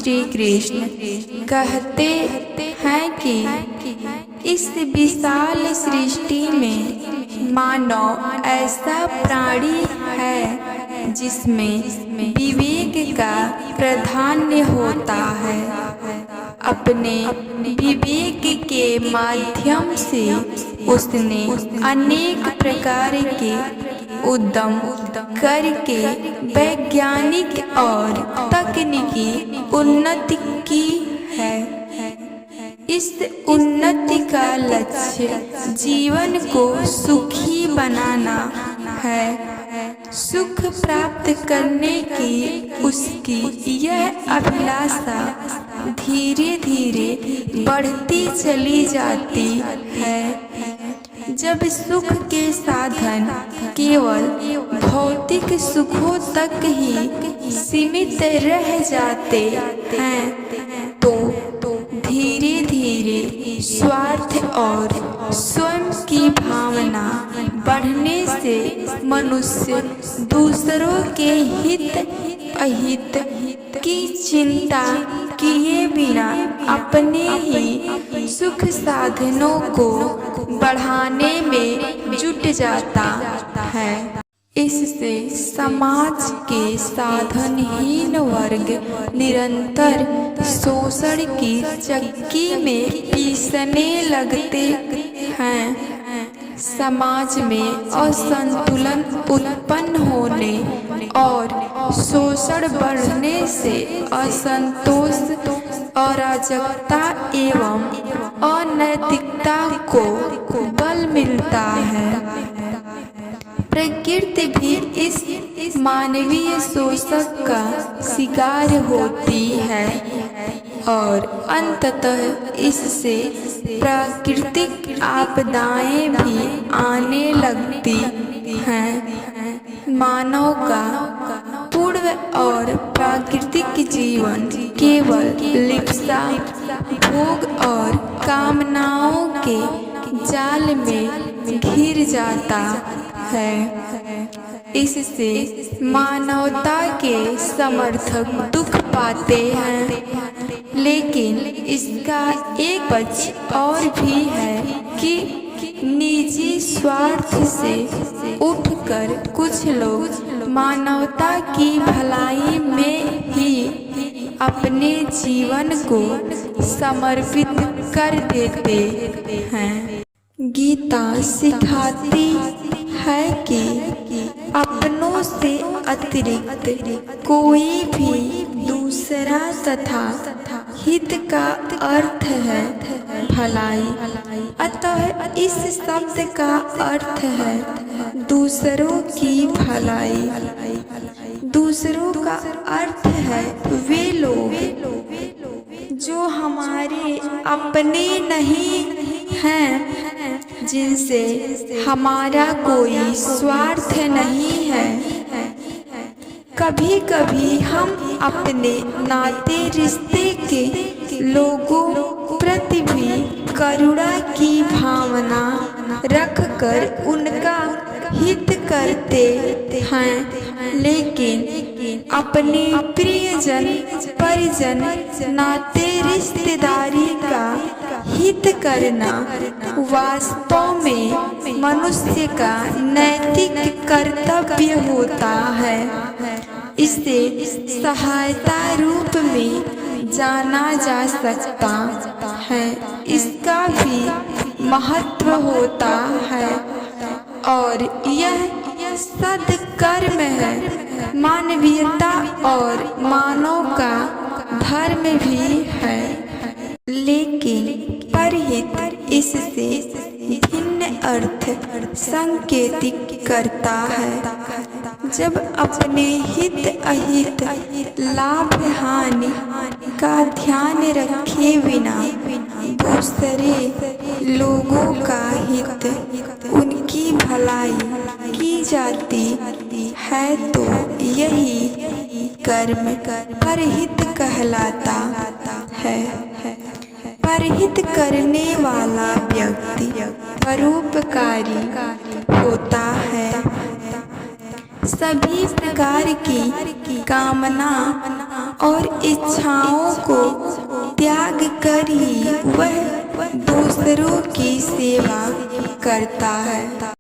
श्री कृष्ण कहते हैं कि इस विशाल सृष्टि में मानव ऐसा प्राणी है जिसमें विवेक का प्राधान्य होता है। अपने विवेक के माध्यम से उसने अनेक प्रकार के उद्यम करके वैज्ञानिक और तकनीकी उन्नति की है। इस उन्नति का लक्ष्य जीवन को सुखी बनाना है। सुख प्राप्त करने की उसकी यह अभिलाषा धीरे धीरे बढ़ती चली जाती है। जब सुख के साधन केवल भौतिक सुखों तक ही सीमित रह जाते हैं तो धीरे धीरे स्वार्थ और स्वयं की भावना बढ़ने से मनुष्य दूसरों के हित अहित की चिंता किए बिना अपने ही सुख साधनों को बढ़ाने में जुट जाता है। इससे समाज के साधनहीन वर्ग निरंतर शोषण की चक्की में पीसने लगते हैं। समाज में असंतुलन उत्पन्न होने और शोषण बढ़ने से असंतोष, अराजकता एवं अनैतिकता को बल मिलता है। प्रकृति भी इस मानवीय शोषण का शिकार होती है और अंततः इससे प्राकृतिक आपदाएं भी आने लगती हैं। मानव का पूर्ण और प्राकृतिक जीवन केवल लिप्सा, भोग और कामनाओं के जाल में घिर जाता है। इससे मानवता के समर्थक दुख पाते हैं। लेकिन इसका एक पक्ष और भी है कि निजी स्वार्थ से उठकर कुछ लोग मानवता की भलाई में ही अपने जीवन को समर्पित कर देते हैं। गीता सिखाती है कि अपनों से अतिरिक्त कोई भी दूसरा तथा हित का अर्थ है भलाई। अतः इस शब्द का अर्थ है दूसरों की भलाई। दूसरों का अर्थ है वे लोग जो हमारे अपने नहीं हैं, जिनसे हमारा कोई स्वार्थ नहीं है। कभी कभी हम अपने नाते रिश्ते के लोगों प्रति भी करुणा की भावना रखकर उनका हित करते हैं, लेकिन अपने प्रियजन, परिजन, नाते रिश्तेदारी का हित करना वास्तव में मनुष्य का नैतिक कर्तव्य होता है। इसे सहायता रूप में जाना जा सकता है। इसका भी महत्व होता है और यह सद्कर्म है। मानवीयता और मानव का धर्म भी है, लेकिन परहित इससे भिन्न अर्थ संकेतित करता है। जब अपने हित अहित, लाभ हानि का ध्यान रखे बिना दूसरे लोगों का हित, उनकी भलाई की जाती है तो यही कर्म परहित कहलाता है। परहित करने वाला व्यक्ति परोपकारी होता है। सभी प्रकार की कामना और इच्छाओं को त्याग कर ही वह दूसरों की सेवा करता है।